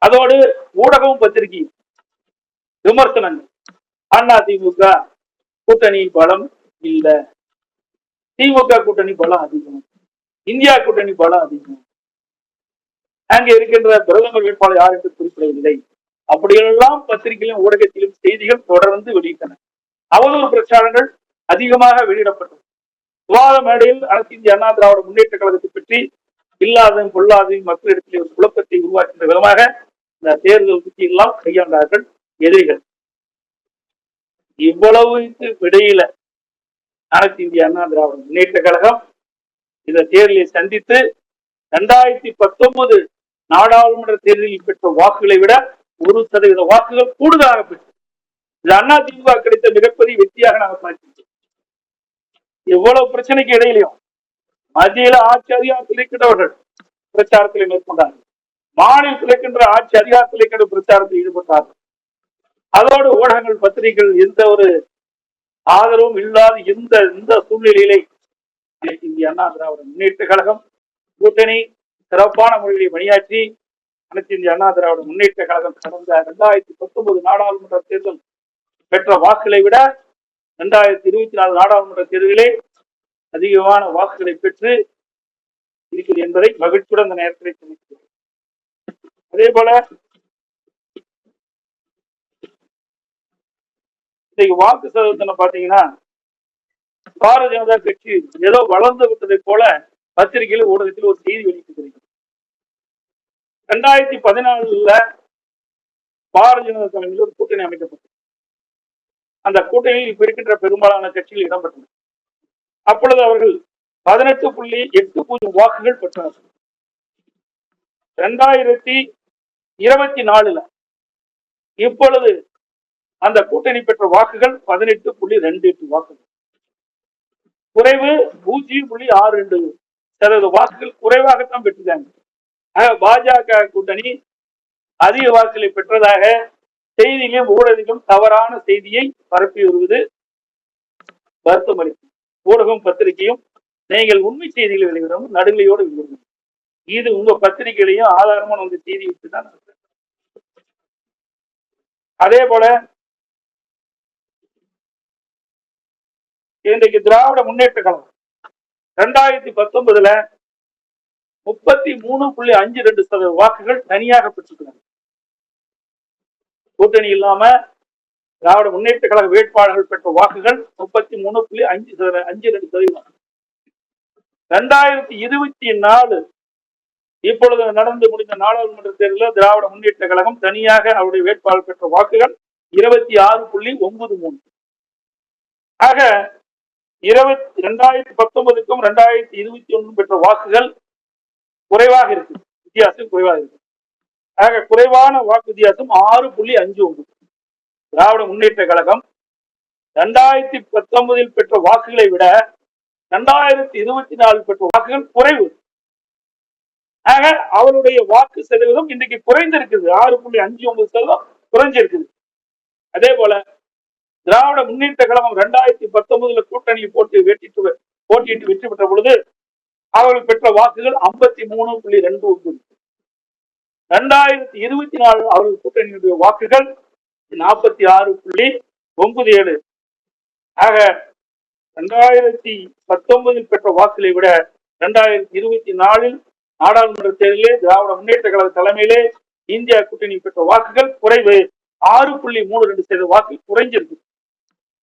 அதோடு ஊடகமும் பத்திரிகையும் விமர்சனங்கள். அதிமுக கூட்டணி பலம் இல்ல, திமுக கூட்டணி பலம் அதிகம், இந்தியா கூட்டணி பலம் அதிகம், அங்கே இருக்கின்ற பிரதமர் வேட்பாளர் யார் என்று குறிப்பிடவில்லை. அப்படியெல்லாம் பத்திரிகையிலும் ஊடகத்திலும் செய்திகள் தொடர்ந்து வெளியிட்டன. அவதூறு பிரச்சாரங்கள் அதிகமாக வெளியிடப்பட்டது. விவாத மேடையில் அனைத்து இந்திய அண்ணா திராவிட முன்னேற்ற கழகத்தை பற்றி இல்லாதையும் பொல்லாதையும் மக்களிடத்தில் ஒரு குழப்பத்தை உருவாக்கின்ற விதமாக இந்த தேர்தல் பற்றியெல்லாம் கையாண்டார்கள் எதிரிகள். இவ்வளவுக்கு இடையில அனைத்து இந்திய அண்ணா திராவிட முன்னேற்ற கழகம் இந்த தேர்தலை சந்தித்து 2019 நாடாளுமன்ற தேர்தலில் பெற்ற வாக்குகளை விட 1% வாக்குகள் கூடுதலாக பெற்றது. இது அதிமுக கிடைத்த மிகப்பெரிய வெற்றியாக நாங்கள் பார்க்கிறோம். எவ்வளவு பிரச்சனைக்கு இடையிலையும் மத்தியில ஆட்சி அதிகாரத்தில் இருக்கின்றவர்கள் பிரச்சாரத்தில் மேற்கொண்டார்கள், மாநிலத்தில் இருக்கின்ற ஆட்சி அதிகாரத்தில் இருக்கின்ற பிரச்சாரத்தில் ஈடுபட்டார்கள். அதோடு ஊடகங்கள் பத்திரிகைகள் எந்த ஒரு ஆதரவும் இல்லாத இந்த சூழ்நிலையிலே இந்திய அண்ணா திராவிட முன்னேற்ற கழகம் கூட்டணி சிறப்பான முறையில் பணியாற்றி அனைத்து இந்திய அண்ணா திராவிட முன்னேற்ற கழகம் கடந்த 2019 நாடாளுமன்ற தேர்தல் பெற்ற வாக்குகளை விட 2024 நாடாளுமன்ற தேர்தலிலே அதிகமான வாக்குகளை பெற்று இருக்கிறது என்பதை மகிழ்ச்சியுடன் இந்த நேரத்தில் தெரிவிக்கிறேன். அதே போல இன்னைக்கு வாக்கு சதவீதத்தை பாத்தீங்கன்னா பாரதிய ஜனதா கட்சி ஏதோ வளர்ந்து விட்டதை போல பத்திரிகையில் ஊடகத்தில் ஒரு செய்தி வெளியிட்டிருக்கிறது. 2014 பாரதிய ஜனதா தலைமையில் ஒரு கூட்டணி அமைக்கப்பட்டது. அந்த கூட்டணியில் இப்ப இருக்கின்ற பெரும்பாலான கட்சிகள் இடம்பெற்றன. அப்பொழுது அவர்கள் 18.80 வாக்குகள் பெற்றார்கள். 2024 இப்பொழுது அந்த கூட்டணி பெற்ற வாக்குகள் 18.28 வாக்குகள், குறைவு 0.62% வாக்குகள் குறைவாகத்தான் பெற்றுட்டாங்க. பாஜக கூட்டணி அதிக வாக்குகளை பெற்றதாக செய்தியிலும் ஊடகத்திலும் தவறான செய்தியை பரப்பி வருவது வருத்தம் அளிக்கும். ஊடகம் பத்திரிகையும் நீங்கள் உண்மை செய்திகளை வெளியிடணும், நடுநிலையோடு வெளியிடணும். இது உங்க பத்திரிகையிலையும் ஆதாரமான உங்க செய்தி வச்சுதான். அதே போல இன்றைக்கு திராவிட முன்னேற்ற கழகம் 2019 33.52% வாக்குகள் தனியாக பெற்றிருக்கிறாங்க. கூட்டணி இல்லாம திராவிட முன்னேற்ற கழக வேட்பாளர்கள் பெற்ற வாக்குகள் 33.52%. 2024 இப்பொழுது நடந்து முடிந்த நாடாளுமன்ற தேர்தலில் திராவிட முன்னேற்ற கழகம் தனியாக அவருடைய வேட்பாளர் பெற்ற வாக்குகள் 26.93. ஆக 2019க்கும் 2021 பெற்ற வாக்குகள் குறைவாக இருக்கு, வித்தியாசம் குறைவாக இருக்கு. ஆக குறைவான வாக்கு வித்தியாசம் 6.59. திராவிட முன்னேற்ற கழகம் 2019 பெற்ற வாக்குகளை விட 2024 பெற்ற வாக்குகள் குறைவு. ஆக அவருடைய வாக்கு சதவீதம் இன்றைக்கு குறைந்திருக்குது, 6.59% குறைஞ்சிருக்குது. அதே போல திராவிட முன்னேற்ற கழகம் 2019 கூட்டணியை போட்டியிட்டு வெற்றி பெற்ற பொழுது அவர்கள் பெற்ற வாக்குகள் 53.29. 2024 அவர்கள் கூட்டணியுடைய வாக்குகள் 46.97. ஆக 2019 பெற்ற வாக்குகளை விட 2024 நாடாளுமன்ற தேர்தலிலே திராவிட முன்னேற்ற கழக தலைமையிலே இந்தியா கூட்டணி பெற்ற வாக்குகள் குறைவு, 6.32% வாக்கு குறைஞ்சிருக்கு.